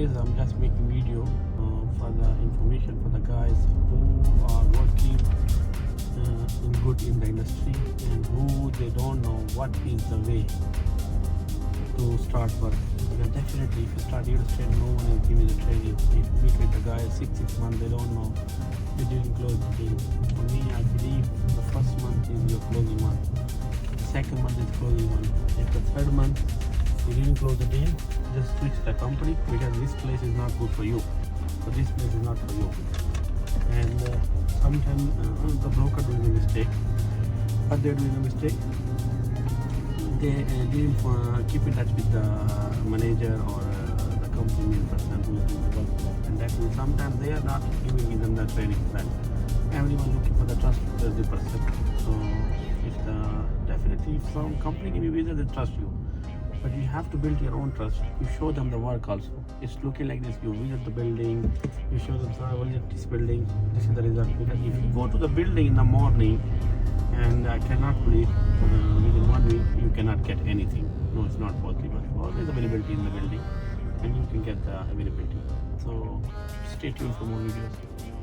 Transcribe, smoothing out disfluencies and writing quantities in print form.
days I'm just making video for the information for the guys who are working in the industry and who they don't know what is the way to start work. Because definitely if you start real estate, no one will give you the training. If you meet with the guys 6 months, they don't know. They didn't close the deal. For me, I believe the first month is your closing month. The second month is closing month. If the third month you didn't close the deal, just switch the company because this place is not good for you. So this place is not for you. And sometimes the broker doing a mistake. But they're doing a mistake. They didn't keep in touch with the manager or the company main person who is doing the work. And that means sometimes they are not giving them the training plan. Everyone looking for the trust as the person. So if definitely if some company give you visa, they trust you. But you have to build your own trust. You show them the work also. It's looking like this. You visit the building. You show them, sir, I visit this building. This is the result. Because if you go to the building in the morning, and I cannot believe within 1 week you cannot get anything. No, it's not possible. Always availability in the building, and you can get the availability. So stay tuned for more videos.